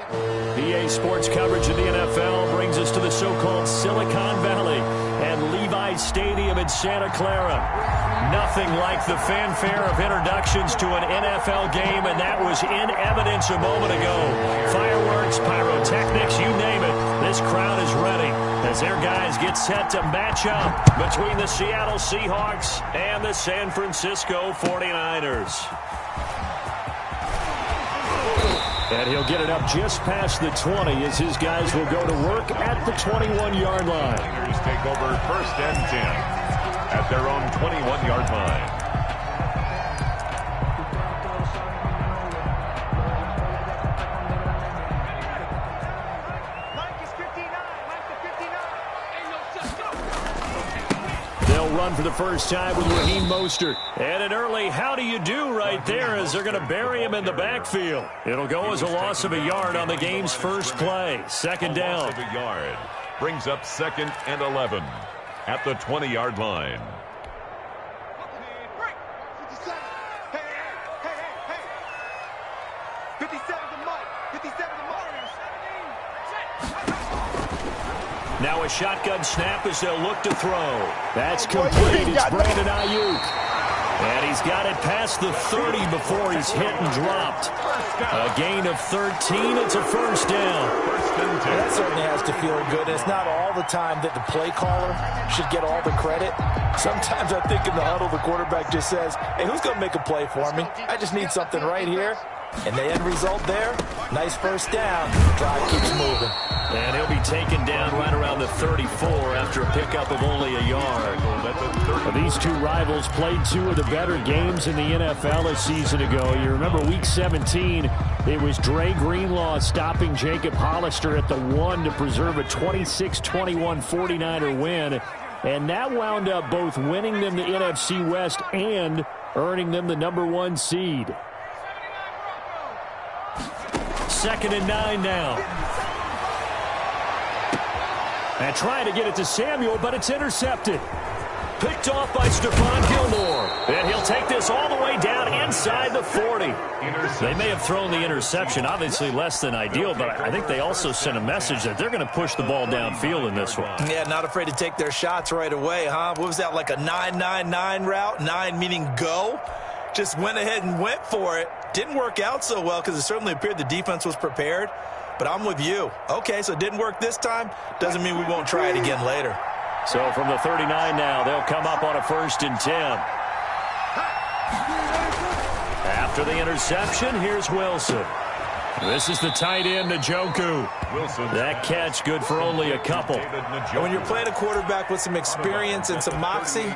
PA Sports coverage of the NFL brings us to the so-called Silicon Valley and Levi's Stadium in Santa Clara. Nothing like the fanfare of introductions to an NFL game, and that was in evidence a moment ago. Fireworks, pyrotechnics, you name it. This crowd is ready as their guys get set to match up between the Seattle Seahawks and the San Francisco 49ers. And he'll get it up just past the 20 as his guys will go to work at the 21-yard line. Niners take over 1st and 10 at their own 21-yard line. Run for the first time with Raheem Mostert. And an early how do you do right there as they're going to bury him in the backfield. It'll go as a loss of a yard on the game's first play. Second down. Loss of a yard brings up 2nd and 11 at the 20-yard line. Now a shotgun snap as they'll look to throw. That's complete. It's Brandon Ayuk. And he's got it past the 30 before he's hit and dropped. A gain of 13. It's a first down. That certainly has to feel good. It's not all the time that the play caller should get all the credit. Sometimes I think in the huddle, the quarterback just says, hey, who's going to make a play for me? I just need something right here. And the end result there, nice first down. Drive keeps moving. And he'll be taken down right around the 34 after a pickup of only a yard. These two rivals played two of the better games in the NFL a season ago. You remember Week 17, it was Dre Greenlaw stopping Jacob Hollister at the 1 to preserve a 26-21 49er win. And that wound up both winning them the NFC West and earning them the #1 seed. 2nd and 9 now. And trying to get it to Samuel, but it's intercepted. Picked off by Stephon Gilmore. And he'll take this all the way down inside the 40. They may have thrown the interception, obviously less than ideal, but I think they also sent a message that they're going to push the ball downfield in this one. Yeah, not afraid to take their shots right away, huh? What was that, like a 9-9-9 route? 9 meaning go? Just went ahead and went for it. Didn't work out so well because it certainly appeared the defense was prepared. But I'm with you. Okay, so it didn't work this time. Doesn't mean we won't try it again later. So from the 39 now, they'll come up on a 1st and 10. After the interception, here's Wilson. This is the tight end, Njoku. That catch good for only a couple. And when you're playing a quarterback with some experience and some moxie,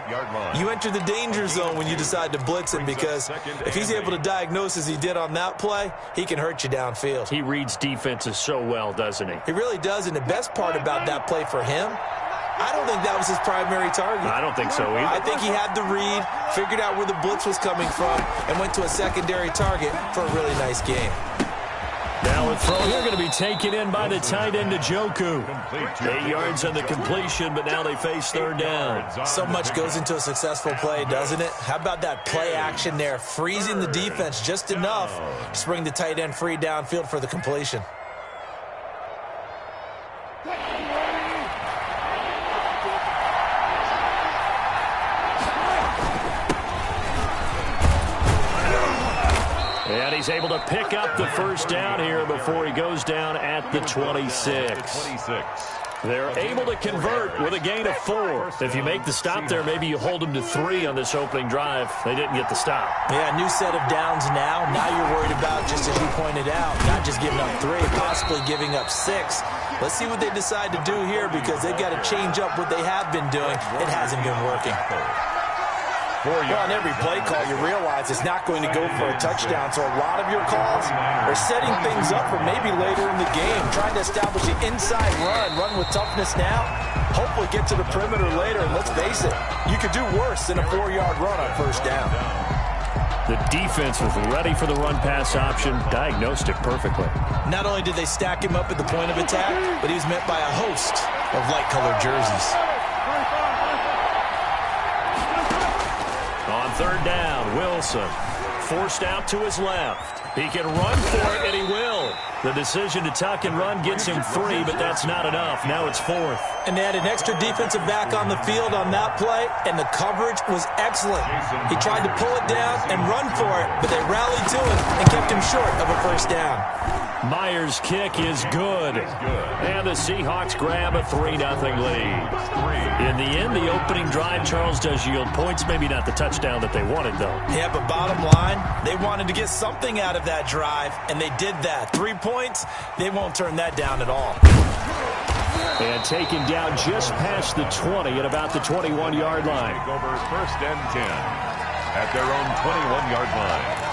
you enter the danger zone when you decide to blitz him, because if he's able to diagnose as he did on that play, he can hurt you downfield. He reads defenses so well, doesn't he? He really does, and the best part about that play for him, I don't think that was his primary target. I don't think so either. I think he had the read, figured out where the blitz was coming from, and went to a secondary target for a really nice game. Now a throw here going to be taken in by the tight end, Njoku. 8 yards on the completion, but now they face 3rd down. So much goes into a successful play, doesn't it? How about that play action there, freezing the defense just enough to bring the tight end free downfield for the completion. And he's able to pick up the first down here before he goes down at the 26. They're able to convert with a gain of 4. If you make the stop there, maybe you hold them to 3 on this opening drive. They didn't get the stop. Yeah, new set of downs now. Now you're worried about, just as you pointed out, not just giving up 3, possibly giving up 6. Let's see what they decide to do here, because they've got to change up what they have been doing. It hasn't been working. Well, on every play call, you realize it's not going to go for a touchdown, so a lot of your calls are setting things up for maybe later in the game, trying to establish the inside run with toughness now, hopefully get to the perimeter later, and let's face it, you could do worse than a 4-yard run on 1st down. The defense was ready for the run-pass option, diagnosed it perfectly. Not only did they stack him up at the point of attack, but he was met by a host of light-colored jerseys. On 3rd down, Wilson forced out to his left. He can run for it, and he will. The decision to tuck and run gets him 3, but that's not enough. Now it's 4th. And they had an extra defensive back on the field on that play, and the coverage was excellent. He tried to pull it down and run for it, but they rallied to him and kept him short of a first down. Myers' kick is good. And the Seahawks grab a 3-0 lead. In the end, the opening drive, Charles, does yield points. Maybe not the touchdown that they wanted, though. Yeah, but bottom line, they wanted to get something out of that drive, and they did that. 3 points, they won't turn that down at all. And taken down just past the 20 at about the 21-yard line. Over 1st and 10 at their own 21-yard line.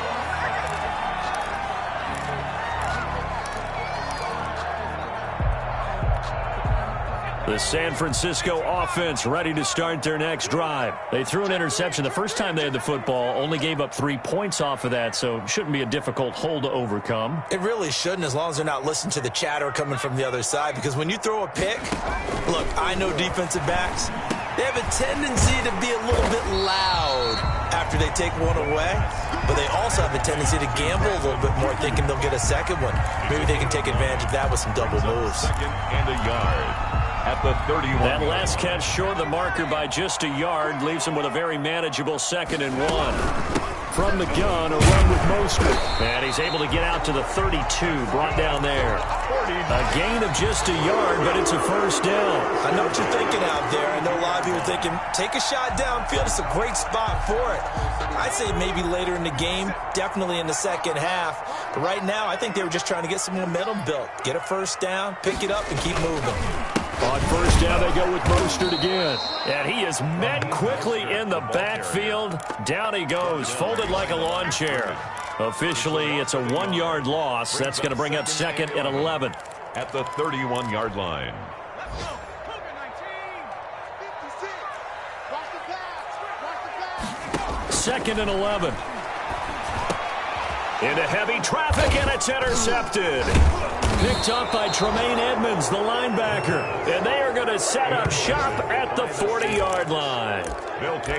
The San Francisco offense ready to start their next drive. They threw an interception the first time they had the football, only gave up 3 points off of that, so it shouldn't be a difficult hole to overcome. It really shouldn't, as long as they're not listening to the chatter coming from the other side, because when you throw a pick, look, I know defensive backs, they have a tendency to be a little bit loud after they take one away, but they also have a tendency to gamble a little bit more, thinking they'll get a second one. Maybe they can take advantage of that with some double moves. 2nd and a yard. At the 31. That last catch short of the marker by just a yard leaves him with a very manageable 2nd and 1. From the gun, a run with Mostert. And he's able to get out to the 32, brought down there. A gain of just a yard, but it's a first down. I know what you're thinking out there. I know a lot of you are thinking, take a shot downfield. It's a great spot for it. I'd say maybe later in the game, definitely in the second half. But right now, I think they were just trying to get some momentum built. Get a first down, pick it up, and keep moving. On first down, they go with Mostert again. And he is met quickly in the backfield. Down he goes, folded like a lawn chair. Officially, it's a 1-yard loss. That's going to bring up 2nd and 11. At the 31-yard line. Second and 11. Into heavy traffic, and it's intercepted. Picked up by Tremaine Edmonds, the linebacker. And they are going to set up shop at the 40-yard line.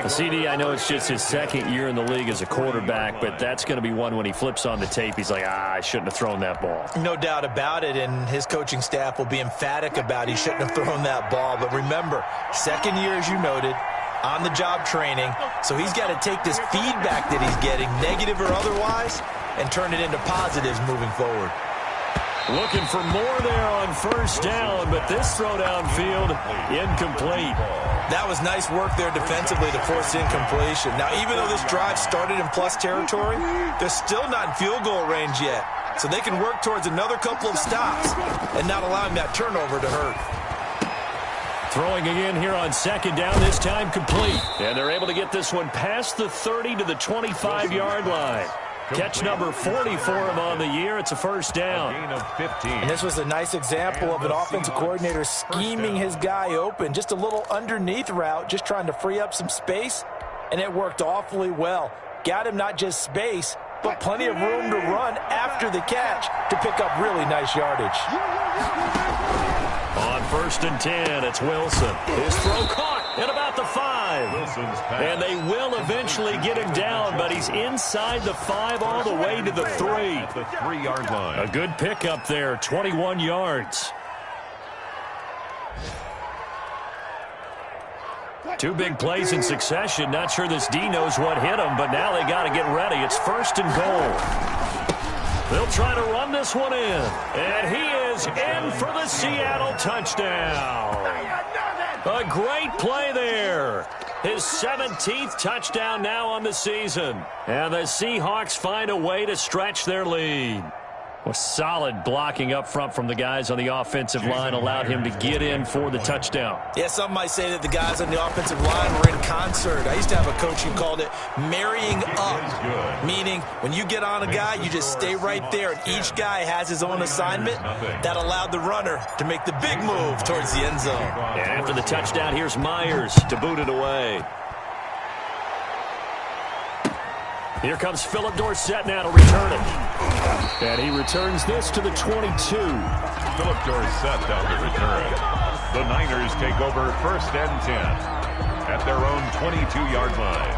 CD, I know it's just his 2nd year in the league as a quarterback, but that's going to be one when he flips on the tape. He's like, I shouldn't have thrown that ball. No doubt about it, and his coaching staff will be emphatic about he shouldn't have thrown that ball. But remember, 2nd year, as you noted, on-the-job training. So he's got to take this feedback that he's getting, negative or otherwise, and turn it into positives moving forward. Looking for more there on first down, but this throw downfield, incomplete. That was nice work there defensively to force incompletion. Now, even though this drive started in plus territory, they're still not in field goal range yet. So they can work towards another couple of stops and not allowing that turnover to hurt. Throwing again here on second down, this time complete. And they're able to get this one past the 30 to the 25-yard line. Catch number 40 for him on the year. It's a first down. A gain of 15. And this was a nice example of an offensive coordinator scheming his guy open. Just a little underneath route, just trying to free up some space, and it worked awfully well. Got him not just space, but plenty of room to run after the catch to pick up really nice yardage. On first and 10, it's Wilson. His throw caught at about the 5. And they will eventually get him down, but he's inside the 5 all the way to the 3. The 3-yard line. A good pickup there, 21 yards. Two big plays in succession. Not sure this D knows what hit him, but now they got to get ready. It's first and goal. They'll try to run this one in. And he is in for the Seattle touchdown. A great play there. His 17th touchdown now on the season. And the Seahawks find a way to stretch their lead. Well, solid blocking up front from the guys on the offensive line allowed him to get in for the touchdown. Yeah, some might say that the guys on the offensive line were in concert. I used to have a coach who called it marrying up, meaning when you get on a guy, you just stay right there, and each guy has his own assignment. That allowed the runner to make the big move towards the end zone. And after the touchdown, here's Myers to boot it away. Here comes Philip Dorsett now to return it. And he returns this to the 22. Philip Dorsett down to return. The Niners take over first and 10 at their own 22-yard line.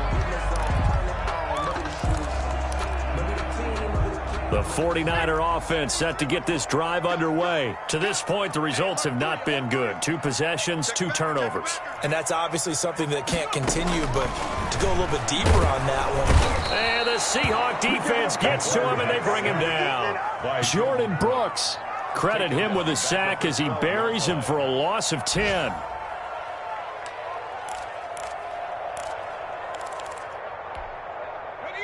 The 49er offense set to get this drive underway. To this point, the results have not been good. 2 possessions, 2 turnovers. And that's obviously something that can't continue, but to go a little bit deeper on that one. And the Seahawk defense gets to him, and they bring him down. Jordan Brooks, credit him with a sack as he buries him for a loss of 10.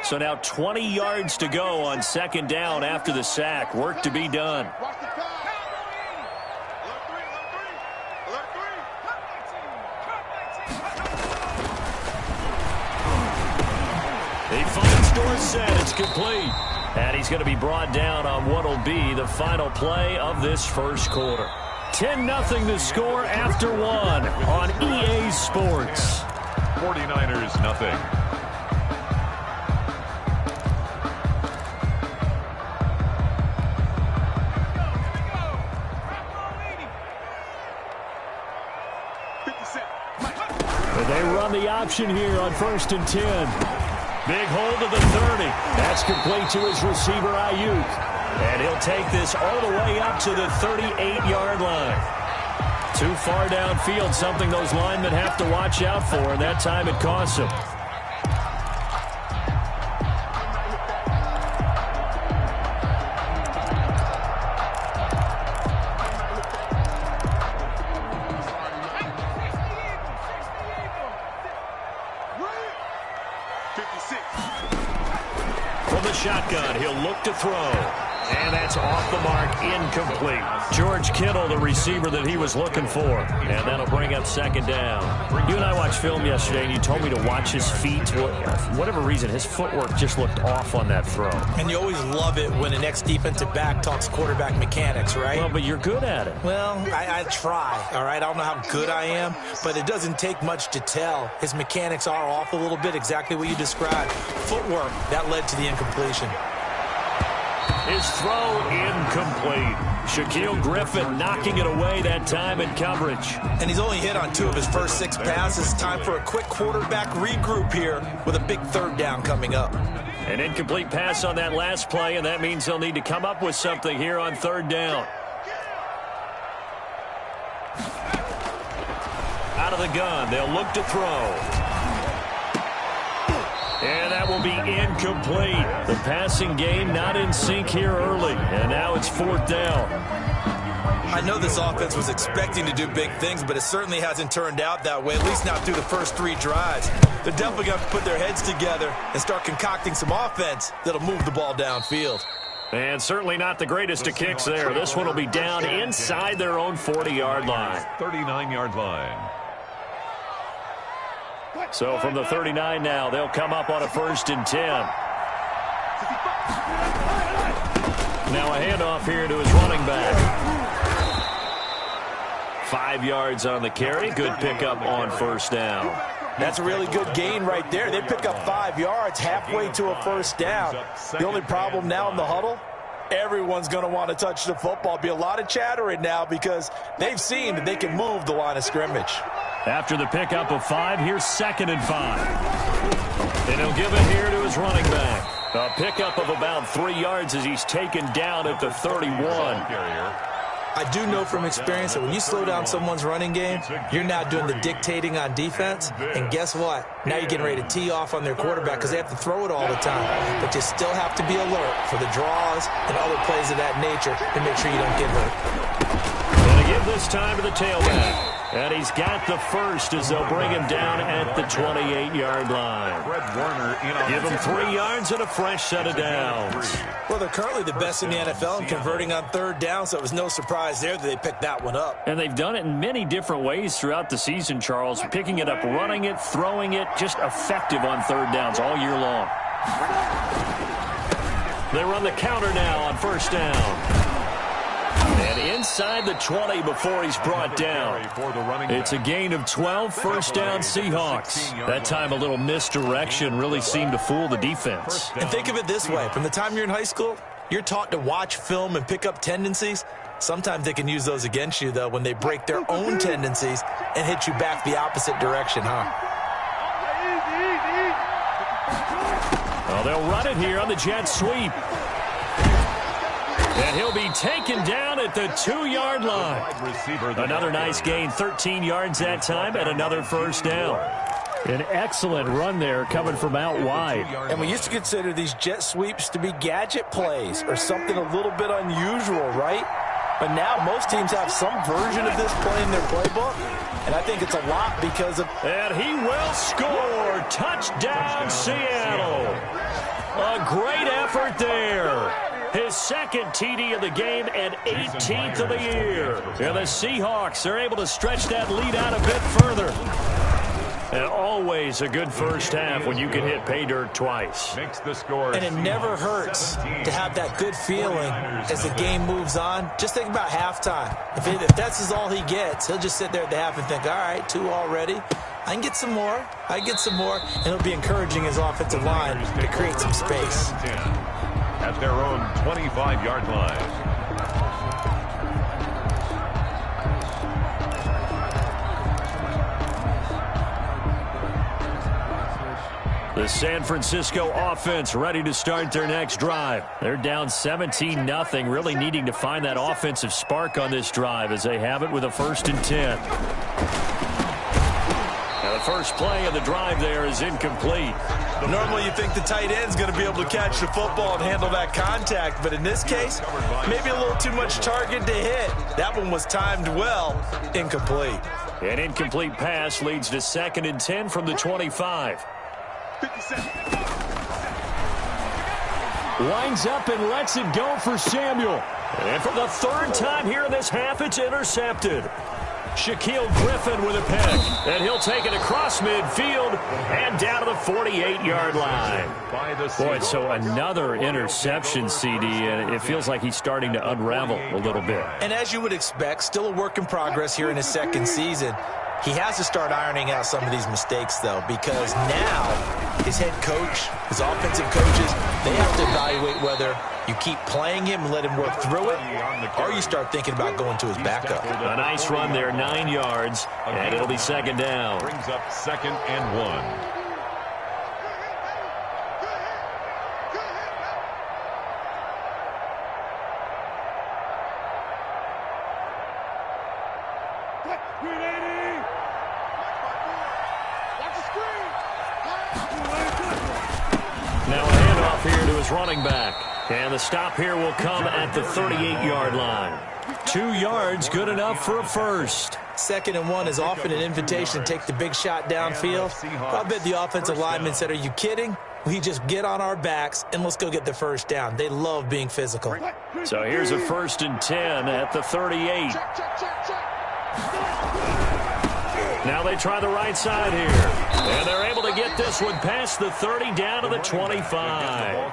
So now 20 yards to go on 2nd down after the sack. Work to be done. He finds Dorsett. It's complete. And he's going to be brought down on what will be the final play of this first quarter. 10-0 the score after 1 on EA Sports. 49ers nothing. They run the option here on 1st and 10. Big hold to the 30. That's complete to his receiver, Ayuk. And he'll take this all the way up to the 38-yard line. Too far downfield, something those linemen have to watch out for, and that time it costs them. From the shotgun, he'll look to throw. And that's off the mark, incomplete. George Kittle, the receiver that he was looking for. And that'll bring up 2nd down. You and I watched film yesterday, and you told me to watch his feet. For whatever reason, his footwork just looked off on that throw. And you always love it when an ex-defensive back talks quarterback mechanics, right? Well, but you're good at it. Well, I try, all right? I don't know how good I am, but it doesn't take much to tell. His mechanics are off a little bit, exactly what you described. Footwork, that led to the incompletion. His throw incomplete. Shaquille Griffin knocking it away that time in coverage. And he's only hit on 2 of his first 6 passes. Time for a quick quarterback regroup here with a big 3rd down coming up. An incomplete pass on that last play, and that means they'll need to come up with something here on 3rd down. Out of the gun, they'll look to throw. And that will be incomplete. The passing game not in sync here early. And now it's 4th down. I know this offense was expecting to do big things, but it certainly hasn't turned out that way, at least not through the first 3 drives. They're definitely going to put their heads together and start concocting some offense that'll move the ball downfield. And certainly not the greatest of kicks there. This one will be down inside their own 40-yard line. 39-yard line. So from the 39 now, they'll come up on a 1st and 10. Now a handoff here to his running back. 5 yards on the carry. Good pickup on 1st down. That's a really good gain right there. They pick up 5 yards halfway to a 1st down. The only problem now in the huddle, everyone's going to want to touch the football. Be a lot of chattering now because they've seen that they can move the line of scrimmage. After the pickup of 5, here's 2nd and 5. And he'll give it here to his running back. A pickup of about 3 yards as he's taken down at the 31. I do know from experience that when you slow down someone's running game, you're now doing the dictating on defense. And guess what? Now you're getting ready to tee off on their quarterback because they have to throw it all the time. But you still have to be alert for the draws and other plays of that nature to make sure you don't get hurt. And to give this time to the tailback. And he's got the first as they'll bring him down at the 28-yard line. Give him 3 yards and a fresh set of downs. Well, they're currently the best in the NFL in converting on 3rd down, so it was no surprise there that they picked that one up. And they've done it in many different ways throughout the season, Charles. Picking it up, running it, throwing it, just effective on 3rd downs all year long. They run the counter now on 1st down. And inside the 20 before he's brought down. It's a gain of 12, 1st down Seahawks. That time a little misdirection really seemed to fool the defense. And think of it this way. From the time you're in high school, you're taught to watch film and pick up tendencies. Sometimes they can use those against you, though, when they break their own tendencies and hit you back the opposite direction, huh? Well, they'll run it here on the jet sweep. And he'll be taken down at the 2-yard line. Another nice gain, 13 yards that time, and another first down. An excellent run there coming from out wide. And we used to consider these jet sweeps to be gadget plays or something a little bit unusual, right? But now most teams have some version of this play in their playbook, and I think it's a lot because of... And he will score. Touchdown, Seattle. A great effort there. His second TD of the game and 18th of the year. And the Seahawks are able to stretch that lead out a bit further. And always a good first half when you can hit pay dirt twice. Makes the score. And it never hurts to have that good feeling as the game moves on. Just think about halftime. If that's all he gets, he'll just sit there at the half and think, all right, 2 already. I can get some more. I can get some more. And he'll be encouraging his offensive line to create some space. At their own 25-yard line. The San Francisco offense ready to start their next drive. They're down 17-0, really needing to find that offensive spark on this drive as they have it with a 1st and 10. Now the first play of the drive there is incomplete. Normally you think the tight end's going to be able to catch the football and handle that contact, but in this case, maybe a little too much target to hit. That one was timed well. Incomplete. An incomplete pass leads to 2nd and 10 from the 25. Winds up and lets it go for Samuel. And for the 3rd time here in this half, it's intercepted. Shaquille Griffin with a pick. And he'll take it across midfield and down to the 48-yard line. Boy, so another interception, CD, and it feels like he's starting to unravel a little bit. And as you would expect, still a work in progress here in his 2nd season. He has to start ironing out some of these mistakes, though, because now his head coach, his offensive coaches, they have to evaluate whether you keep playing him and let him work through it, or you start thinking about going to his backup. A nice run there, 9 yards, and it'll be 2nd down. Brings up 2nd and 1. Now a handoff here to his running back. And the stop here will come at the 38-yard line. 2 yards, good enough for a first. 2nd and 1 is often an invitation to take the big shot downfield. I bet the offensive lineman said, are you kidding? We just get on our backs and let's go get the first down. They love being physical. So here's a 1st and 10 at the 38. Now they try the right side here. And they're able to get this one past the 30 down to the 25.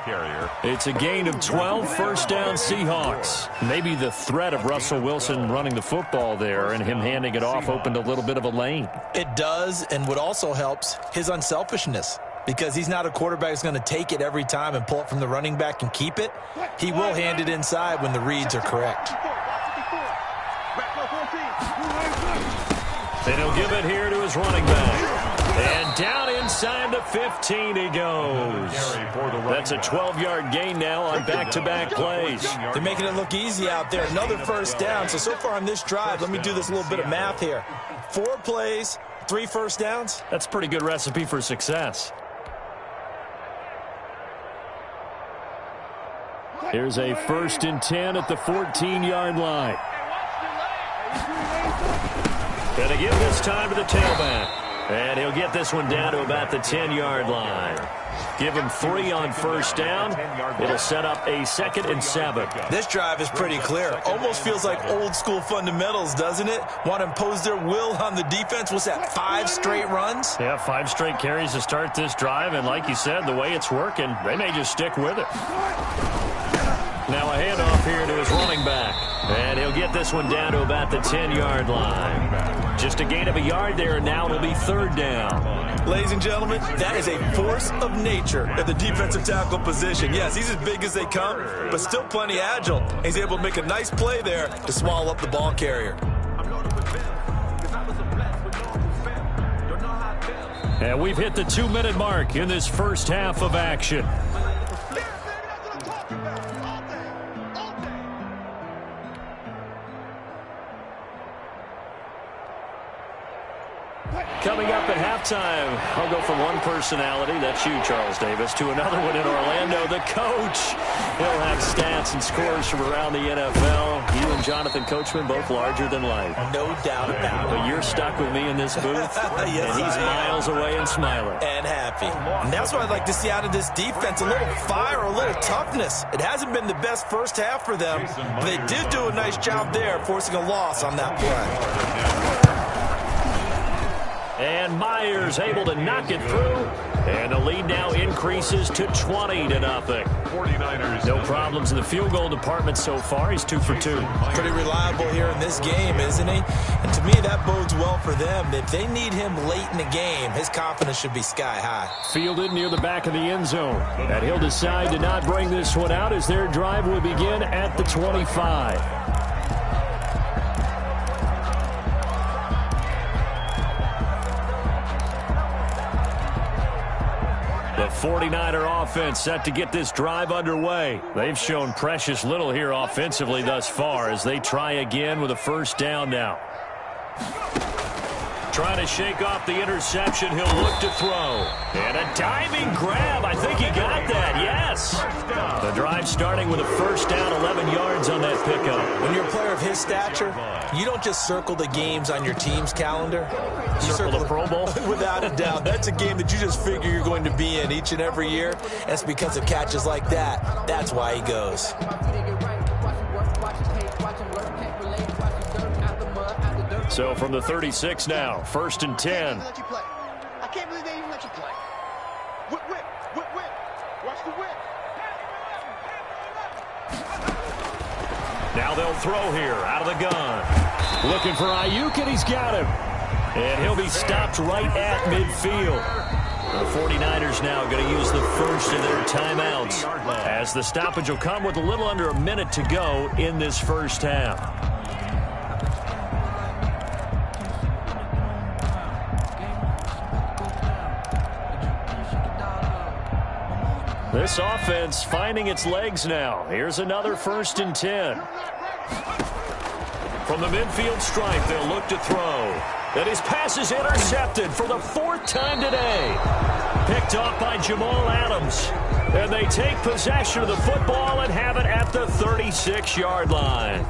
It's a gain of 12, 1st down Seahawks. Maybe the threat of Russell Wilson running the football there and him handing it off opened a little bit of a lane. It does, and what also helps, his unselfishness. Because he's not a quarterback who's going to take it every time and pull it from the running back and keep it. He will hand it inside when the reads are correct. And he'll give it here to his running back. And down inside the 15 he goes. That's a 12-yard gain now on back-to-back plays. They're making it look easy out there. Another 1st down. So far on this drive, let me do this little bit of math here. 4 plays, 3 first downs. That's a pretty good recipe for success. Here's a 1st and 10 at the 14-yard line. And a give this time to the tailback. And he'll get this one down to about the 10-yard line. Give him 3 on 1st down. It'll set up a 2nd and 7. This drive is pretty clear. Almost feels like old-school fundamentals, doesn't it? Want to impose their will on the defense. What's that, 5 straight runs? Yeah, 5 straight carries to start this drive. And like you said, the way it's working, they may just stick with it. Now a handoff here to his running back. And he'll get this one down to about the 10-yard line. Just a gain of a yard there, and now it'll be 3rd down. Ladies and gentlemen, that is a force of nature at the defensive tackle position. Yes, he's as big as they come, but still plenty agile. He's able to make a nice play there to swallow up the ball carrier. And we've hit the 2-minute mark in this first half of action. Coming up at halftime, I'll go from one personality, that's you, Charles Davis, to another one in Orlando, the coach. He'll have stats and scores from around the NFL. You and Jonathan Coachman, both larger than life. No doubt about it. But you're stuck with me in this booth, yes, and he's miles away and smiling. And happy. And that's what I'd like to see out of this defense, a little fire, a little toughness. It hasn't been the best first half for them, but they did do a nice job there, forcing a loss on that play. And Myers able to knock it through. And the lead now increases to 20-0. 49ers. No problems in the field goal department so far. He's 2 for 2. Pretty reliable here in this game, isn't he? And to me, that bodes well for them. If they need him late in the game, his confidence should be sky high. Fielded near the back of the end zone. And he'll decide to not bring this one out as their drive will begin at the 25. The 49er offense set to get this drive underway. They've shown precious little here offensively thus far as they try again with a first down now. Trying to shake off the interception. He'll look to throw. And a diving grab. I think he got that. Yes. The drive starting with a first down, 11 yards on that pickup. When you're a player of his stature, you don't just circle the games on your team's calendar. You circle the Pro Bowl? Without a doubt. That's a game that you just figure you're going to be in each and every year. And it's because of catches like that. That's why he goes. So from the 36 now, 1st and 10. I can't believe they even let you play. Whip, whip, whip, whip. Watch the whip. Now they'll throw here out of the gun. Looking for Ayuk, and he's got him. And he'll be stopped right at midfield. The 49ers now going to use the first of their timeouts as the stoppage will come with a little under a minute to go in this first half. This offense finding its legs now. Here's another 1st and 10. From the midfield stripe, they'll look to throw. And his pass is intercepted for the 4th time today. Picked off by Jamal Adams. And they take possession of the football and have it at the 36-yard line.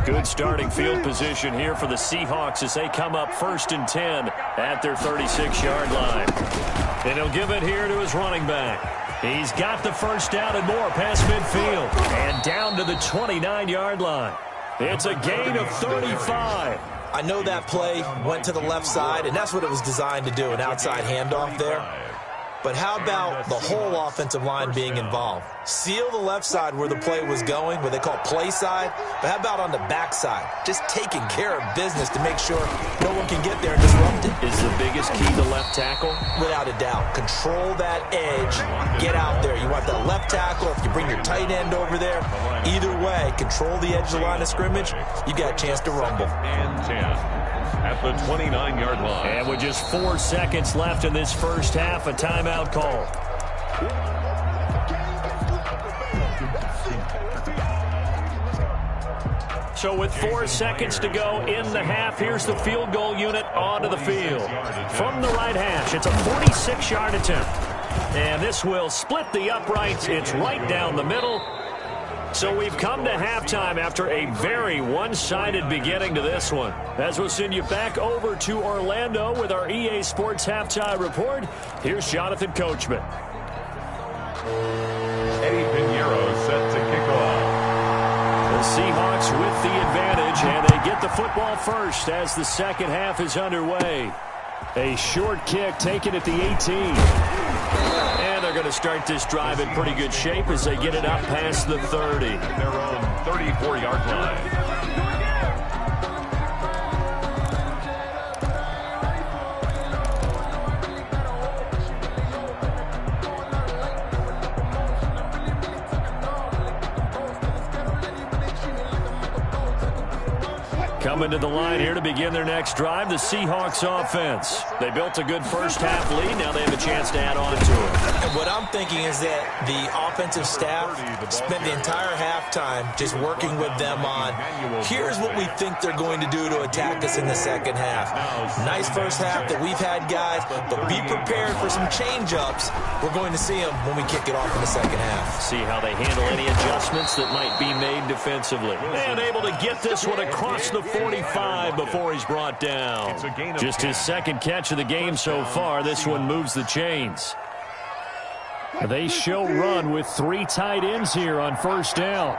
Good starting field position here for the Seahawks as they come up 1st and 10 at their 36-yard line. And he'll give it here to his running back. He's got the first down and more past midfield. And down to the 29-yard line. It's a gain of 35. I know that play went to the left side, and that's what it was designed to do, an outside handoff there. But how about the whole offensive line being involved? Seal the left side where the play was going, what they call play side. But how about on the back side? Just taking care of business to make sure no one can get there and disrupt it. Is the biggest key the left tackle? Without a doubt. Control that edge. Get out there. You want that left tackle. If you bring your tight end over there, either way, control the edge of the line of scrimmage. You got a chance to rumble. And 10. At the 29-yard line. And with just 4 seconds left in this first half, a timeout call. So with 4 seconds to go in the half, here's the field goal unit onto the field. From the right hash, it's a 46-yard attempt. And this will split the uprights. It's right down the middle. So we've come to halftime after a very one-sided beginning to this one. As we'll send you back over to Orlando with our EA Sports Halftime Report, here's Jonathan Coachman. Eddie Pinheiro set to kick off. The Seahawks with the advantage, and they get the football first as the second half is underway. A short kick taken at the 18. And they're going to start this drive in pretty good shape as they get it up past the 30. Their own 34-yard line. Coming to the line here to begin their next drive, the Seahawks offense. They built a good first-half lead. Now they have a chance to add on to it. And what I'm thinking is that the offensive staff spent the entire halftime just working with them on, here's what we think they're going to do to attack us in the second half. Nice first half that we've had, guys, but be prepared for some change-ups. We're going to see them when we kick it off in the second half. See how they handle any adjustments that might be made defensively. And able to get this one across the 45 before he's brought down. Just his second catch of the game so far. This one moves the chains. They show run with 3 tight ends here on first down.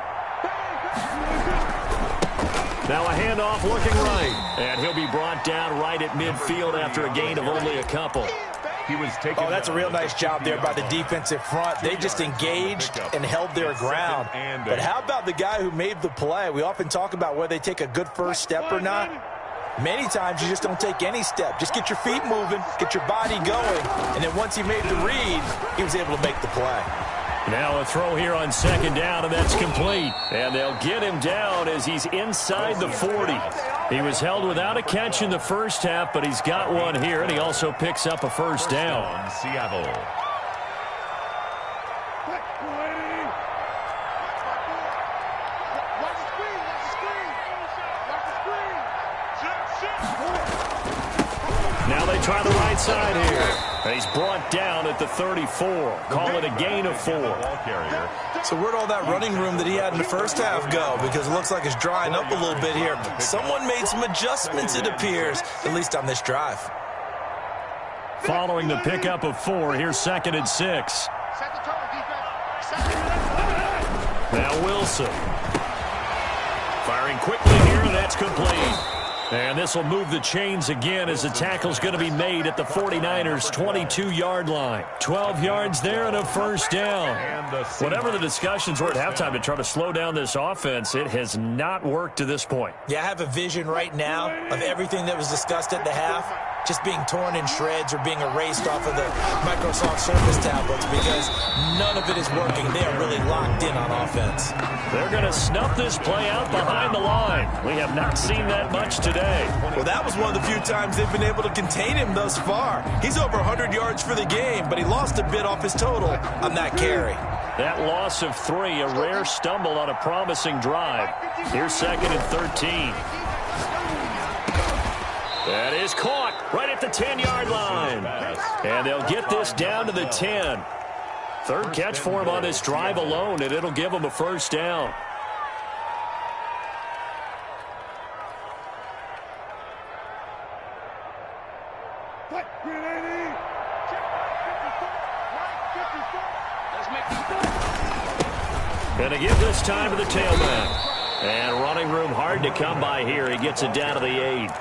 Now a handoff looking right. And he'll be brought down right at midfield after a gain of only a couple. Oh, that's a real nice job there by the defensive front. They just engaged and held their ground. But how about the guy who made the play? We often talk about whether they take a good first step or not. Many times you just don't take any step. Just get your feet moving, get your body going, and then once he made the read, he was able to make the play. Now a throw here on second down, and that's complete. And they'll get him down as he's inside the 40. He was held without a catch in the first half, but he's got one here, and he also picks up a first down. Seattle. Now they try the right side here. And he's brought down at the 34. Call it a gain of 4. So where'd all that running room that he had in the first half go? Because it looks like it's drying up a little bit here. Someone made some adjustments, it appears, at least on this drive. Following the pickup of 4, here's 2nd and 6. Now Wilson. Firing quickly here, and that's complete. And this will move the chains again as the tackle's going to be made at the 49ers' 22-yard line. 12 yards there and a first down. Whatever the discussions were at halftime to try to slow down this offense, it has not worked to this point. Yeah, I have a vision right now of everything that was discussed at the half just being torn in shreds or being erased off of the Microsoft Surface tablets because none of it is working. They are really locked in on offense. They're going to snuff this play out behind the line. We have not seen that much today. Well, that was one of the few times they've been able to contain him thus far. He's over 100 yards for the game, but he lost a bit off his total on that carry. That loss of 3, a rare stumble on a promising drive. Here's 2nd and 13. That is caught right at the 10-yard line. And they'll get this down to the 10. Third catch for him on this drive alone, and it'll give him a first down. And to give this time to the tailback. And running room hard to come by here. He gets it down to the 8.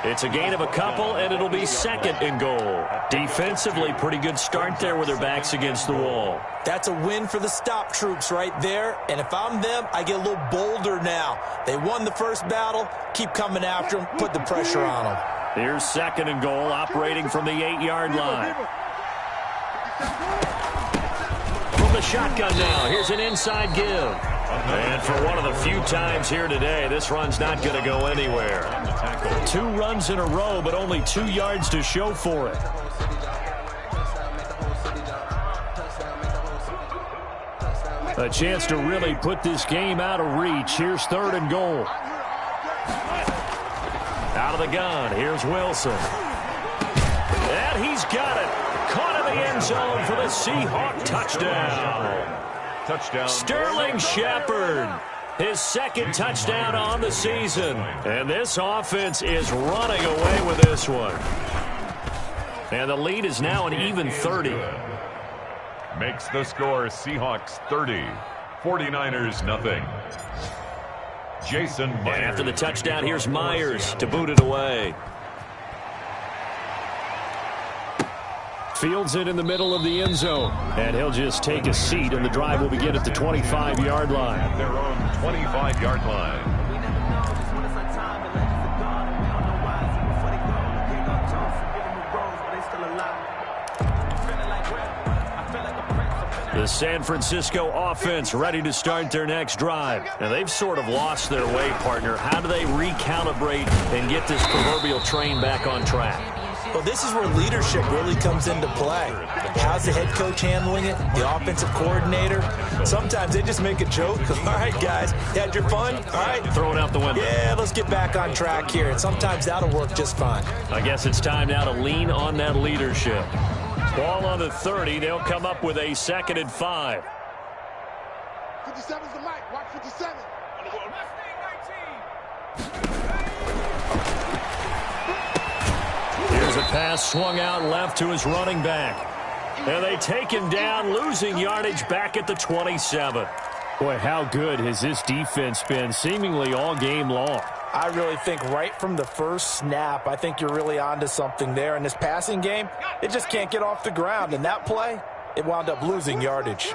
It's a gain of a couple, and it'll be 2nd and goal. Defensively, pretty good start there with their backs against the wall. That's a win for the stop troops right there. And if I'm them, I get a little bolder now. They won the first battle. Keep coming after them. Put the pressure on them. Here's 2nd and goal, operating from the 8-yard line. From the shotgun now, here's an inside give. And for one of the few times here today, this run's not going to go anywhere. 2 runs in a row, but only 2 yards to show for it. A chance to really put this game out of reach. Here's 3rd and goal. Out of the gun, here's Wilson. And he's got it. Caught in the end zone for the Seahawk touchdown. Sterling Shepard, his 2nd touchdown on the season. And this offense is running away with this one. And the lead is now an even 30. Makes the score Seahawks 30, 49ers nothing. Jason Myers. And after the touchdown, here's Myers to boot it away. Fields it in the middle of the end zone. And he'll just take a seat, and the drive will begin at the 25-yard line. At their own 25-yard line. The San Francisco offense ready to start their next drive. Now, they've sort of lost their way, partner. How do they recalibrate and get this proverbial train back on track? Well, this is where leadership really comes into play. How's the head coach handling it? The offensive coordinator? Sometimes they just make a joke. All right, guys, you had your fun? All right. Throw it out the window. Yeah, let's get back on track here. And sometimes that'll work just fine. I guess it's time now to lean on that leadership. Ball on the 30. They'll come up with a 2nd and 5. 57's the mic. Watch 57. Here's a pass swung out left to his running back. And they take him down, losing yardage back at the 27. Boy, how good has this defense been seemingly all game long? I really think right from the first snap, I think you're really onto something there. In this passing game, it just can't get off the ground. And that play, it wound up losing yardage.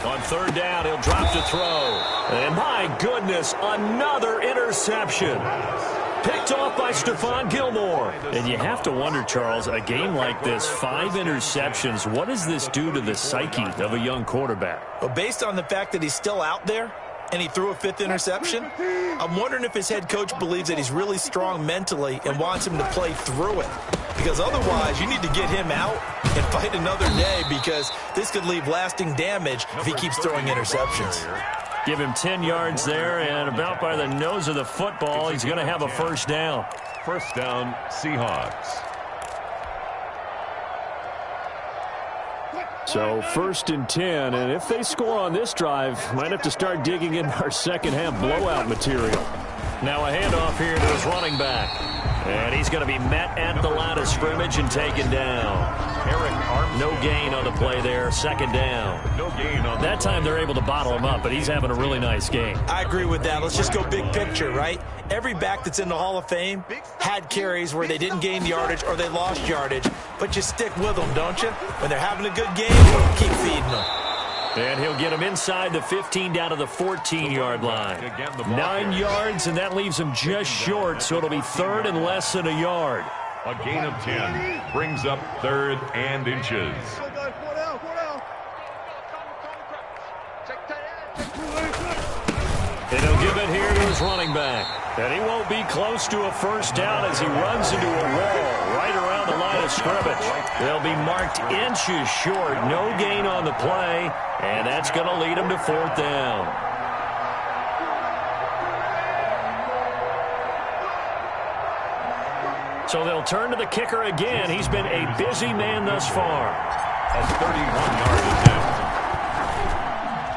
On 3rd down, he'll drop to throw. And my goodness, another interception. Picked off by Stephon Gilmore. And you have to wonder, Charles, a game like this, 5 interceptions, what does this do to the psyche of a young quarterback? Well, based on the fact that he's still out there and he threw a 5th interception, I'm wondering if his head coach believes that he's really strong mentally and wants him to play through it. Because otherwise, you need to get him out and fight another day, because this could leave lasting damage if he keeps throwing interceptions. Give him 10 yards there, and about by the nose of the football, he's going to have a 1st down. 1st down, Seahawks. So 1st and 10, and if they score on this drive, might have to start digging in our second-half blowout material. Now a handoff here to his running back. And he's going to be met at the line of scrimmage and taken down. No gain on the play there. 2nd down. No gain on that time. They're able to bottle him up, but he's having a really nice game. I agree with that. Let's just go big picture, right? Every back that's in the Hall of Fame had carries where they didn't gain yardage or they lost yardage, but you stick with them, don't you? When they're having a good game, keep feeding them. And he'll get him inside the 15 down to the 14-yard line. 9 yards, and that leaves him just short, so it'll be 3rd and less than a yard. A gain of 10 brings up 3rd and inches. And he'll give it here to his running back. And he won't be close to a 1st down as he runs into a wall right around the line of scrimmage. They'll be marked inches short. No gain on the play, and that's going to lead him to 4th down. So they'll turn to the kicker again. He's been a busy man thus far. A 31-yard attempt.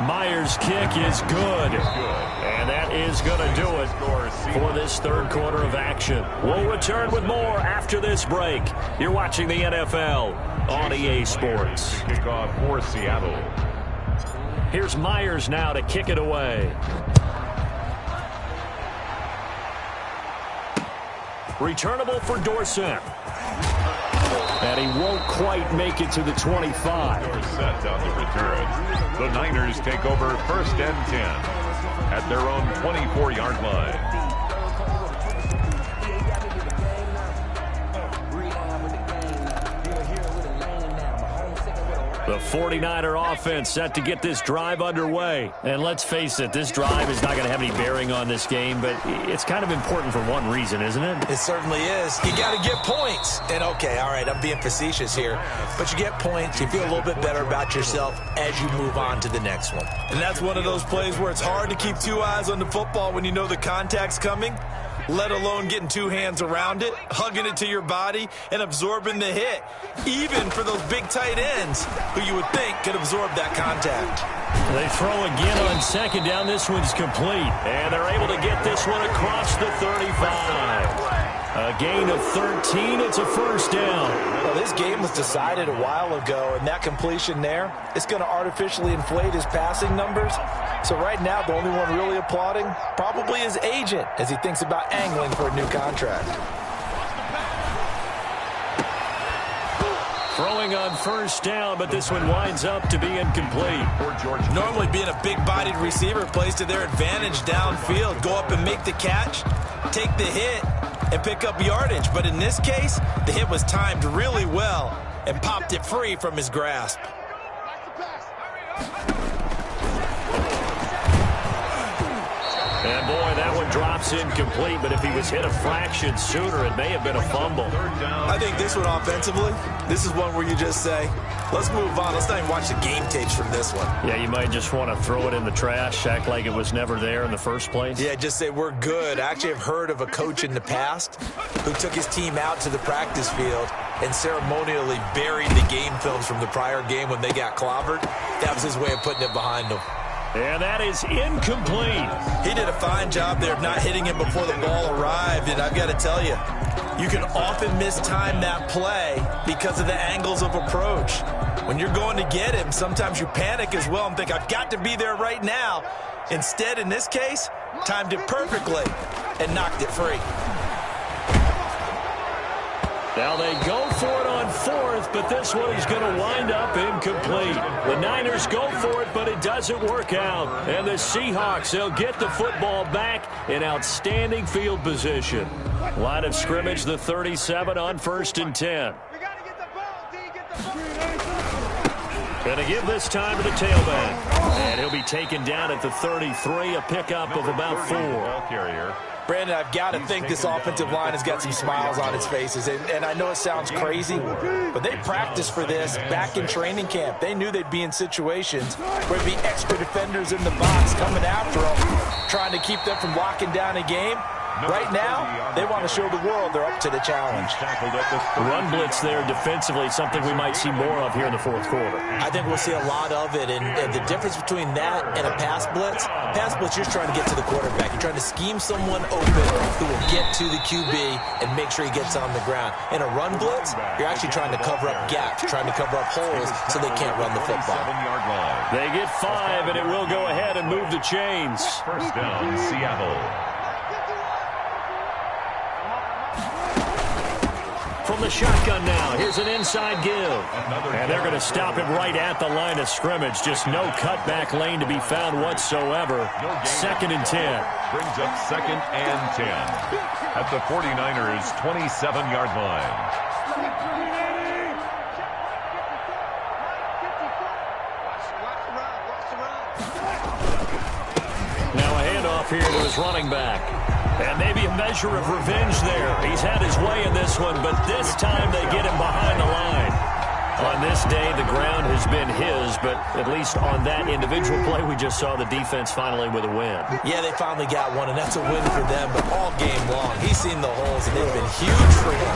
Myers' kick is good. And that is going to do it for this 3rd quarter of action. We'll return with more after this break. You're watching the NFL on EA Sports. Kickoff for Seattle. Here's Myers now to kick it away. Returnable for Dorsett. And he won't quite make it to the 25. Dorsett on the return. The Niners take over 1st and 10 at their own 24-yard line. The 49er offense set to get this drive underway. And let's face it, this drive is not going to have any bearing on this game, but it's kind of important for one reason, isn't it? It certainly is. You got to get points. And okay, all right, I'm being facetious here, but you get points, you feel a little bit better about yourself as you move on to the next one. And that's one of those plays where it's hard to keep 2 eyes on the football when you know the contact's coming, let alone getting 2 hands around it, hugging it to your body, and absorbing the hit, even for those big tight ends who you would think could absorb that contact. They throw again on 2nd down. This one's complete, and they're able to get this one across the 35. A gain of 13. It's a 1st down. Well, this game was decided a while ago, and that completion there is going to artificially inflate his passing numbers. So right now, the only one really applauding probably his agent as he thinks about angling for a new contract. Throwing on 1st down, but this one winds up to be incomplete. Normally being a big-bodied receiver plays to their advantage downfield. Go up and make the catch, take the hit, and pick up yardage. But in this case, the hit was timed really well and popped it free from his grasp. And boy, that one drops incomplete, but if he was hit a fraction sooner, it may have been a fumble. I think this one offensively, this is one where you just say, let's move on. Let's not even watch the game tapes from this one. Yeah, you might just want to throw it in the trash, act like it was never there in the first place. Yeah, just say we're good. I actually have heard of a coach in the past who took his team out to the practice field and ceremonially buried the game films from the prior game when they got clobbered. That was his way of putting it behind them. And that is incomplete. He did a fine job there of not hitting him before the ball arrived, and I've got to tell you, you can often mistime that play because of the angles of approach. When you're going to get him, sometimes you panic as well and think, I've got to be there right now. Instead, in this case, timed it perfectly and knocked it free. Now they go for it on fourth, but this one is going to wind up incomplete. The Niners go for it, but it doesn't work out. And the Seahawks, they'll get the football back in outstanding field position. Line of scrimmage, the 37 on 1st and 10. Going to give this time to the tailback. And he'll be taken down at the 33, a pickup of about 4. Brandon, I've got to think this offensive line has got some smiles on its faces. And I know it sounds crazy, but they practiced for this back in training camp. They knew they'd be in situations where there'd be extra defenders in the box coming after them, trying to keep them from locking down a game. Right now, they want to show the world they're up to the challenge. Run blitz there defensively, something we might see more of here in the fourth quarter. I think we'll see a lot of it, and the difference between that and a pass blitz, you're just trying to get to the quarterback. You're trying to scheme someone open who will get to the QB and make sure he gets on the ground. In a run blitz, you're actually trying to cover up gaps, trying to cover up holes so they can't run the football. They get 5, and it will go ahead and move the chains. First down, Seattle. From the shotgun now, here's an inside give. And they're going to stop it right at the line of scrimmage. Just no cutback lane to be found whatsoever. 2nd and 10. Brings up 2nd and 10 at the 49ers' 27-yard line. Now a handoff here to his running back. And maybe a measure of revenge there. He's had his way in this one, but this time they get him behind the line. On this day, the ground has been his, but at least on that individual play, we just saw the defense finally with a win. Yeah, they finally got one, and that's a win for them, but all game long, he's seen the holes, and they've been huge for him.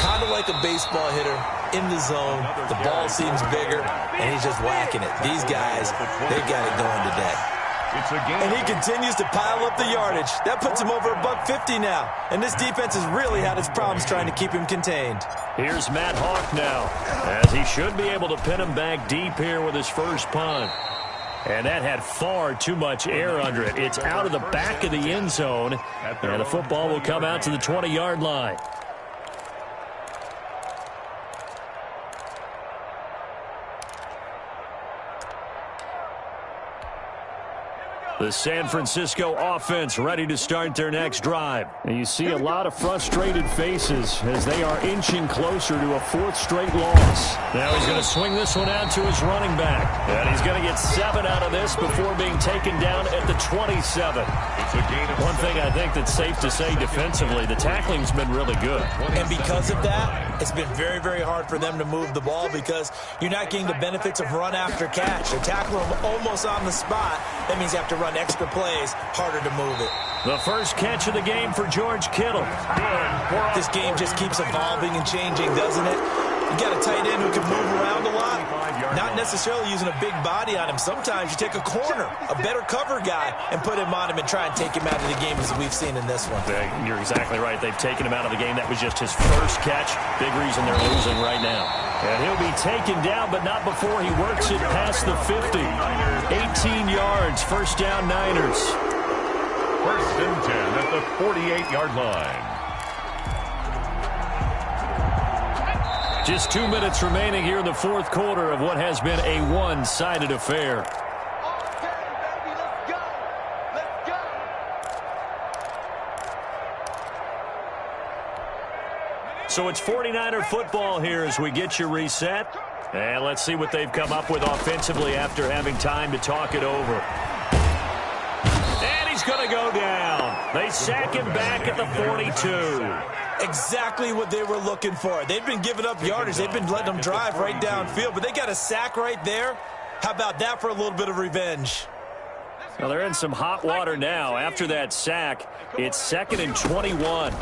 Kind of like a baseball hitter in the zone. The ball seems bigger, and he's just whacking it. These guys, they've got it going today. And he continues to pile up the yardage. That puts him over $150 now. And this defense has really had its problems trying to keep him contained. Here's Matt Hawk now, as he should be able to pin him back deep here with his first punt. And that had far too much air under it. It's out of the back of the end zone, and the football will come out to the 20-yard line. The San Francisco offense ready to start their next drive. And you see a lot of frustrated faces as they are inching closer to a 4th straight loss. Now he's going to swing this one out to his running back. And he's going to get 7 out of this before being taken down at the 27. One thing I think that's safe to say defensively, the tackling's been really good. And because of that, it's been very, very hard for them to move the ball because you're not getting the benefits of run after catch. They're tackling them almost on the spot. That means you have to run extra plays, harder to move it. The first catch of the game for George Kittle. This game just keeps evolving and changing, doesn't it? You got a tight end who can move around a lot, not necessarily using a big body on him. Sometimes you take a corner, a better cover guy, and put him on him and try and take him out of the game as we've seen in this one. You're exactly right. They've taken him out of the game. That was just his first catch. Big reason they're losing right now. And he'll be taken down, but not before he works it past the 50. 18 yards, first down Niners. 1st and 10 at the 48-yard line. Just 2 minutes remaining here in the fourth quarter of what has been a one-sided affair. So it's 49er football here as we get you reset. And let's see what they've come up with offensively after having time to talk it over. And he's going to go down. They sack him back at the 42. Exactly what they were looking for. They've been giving up yardage. They've been letting them drive right downfield, but they got a sack right there. How about that for a little bit of revenge? Well, they're in some hot water now. After that sack, it's 2nd and 21.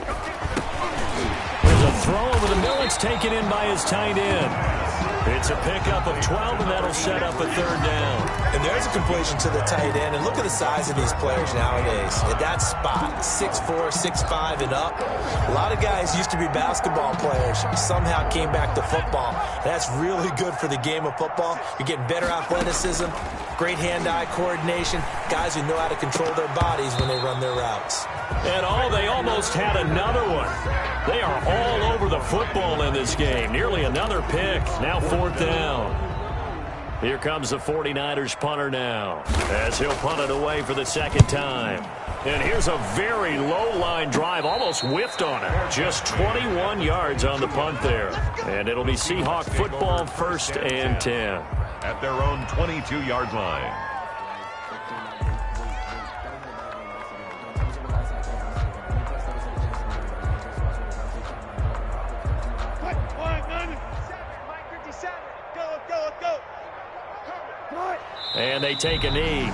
There's a throw over the middle. It's taken in by his tight end. It's a pickup of 12, and that'll set up a 3rd down. And there's a completion to the tight end. And look at the size of these players nowadays. At that spot, 6'4", 6'5", and up. A lot of guys used to be basketball players. Somehow came back to football. That's really good for the game of football. You're getting better athleticism, great hand-eye coordination, guys who know how to control their bodies when they run their routes. And they almost had another one. They are all over the football in this game. Nearly another pick. Now 4th down. Here comes the 49ers punter now, as he'll punt it away for the 2nd time. And here's a very low-line drive, almost whiffed on it. Just 21 yards on the punt there. And it'll be Seahawk football, 1st and 10. At their own 22-yard line. And they take a knee.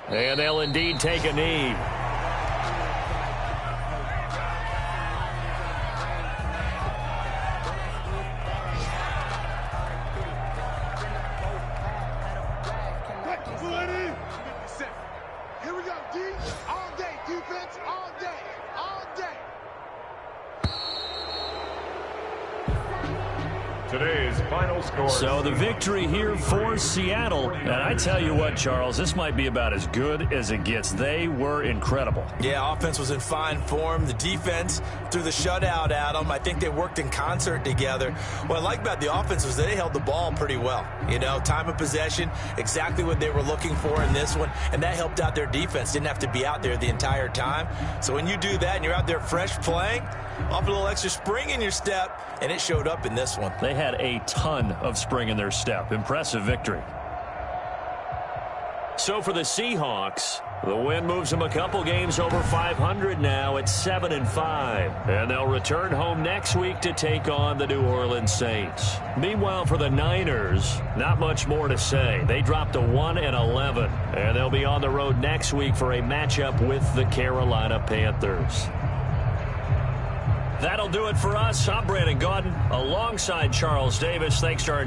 And they'll indeed take a knee. Here we go, D. All day, defense, all day, all day. Today's final score. So the victory here for Seattle. And I tell you what, Charles, this might be about as good as it gets. They were incredible. Yeah, offense was in fine form. The defense threw the shutout at them. I think they worked in concert together. What I like about the offense was they held the ball pretty well. You know, time of possession, exactly what they were looking for in this one. And that helped out their defense. Didn't have to be out there the entire time. So when you do that and you're out there fresh playing, off a little extra spring in your step, and it showed up in this one. They had a ton of spring in their step. Impressive victory. So for the Seahawks, the win moves them a couple games over 500 now at 7-5. And they'll return home next week to take on the New Orleans Saints. Meanwhile, for the Niners, not much more to say. They dropped to 1-11. And they'll be on the road next week for a matchup with the Carolina Panthers. That'll do it for us. I'm Brandon Gaudin alongside Charles Davis. Thanks to our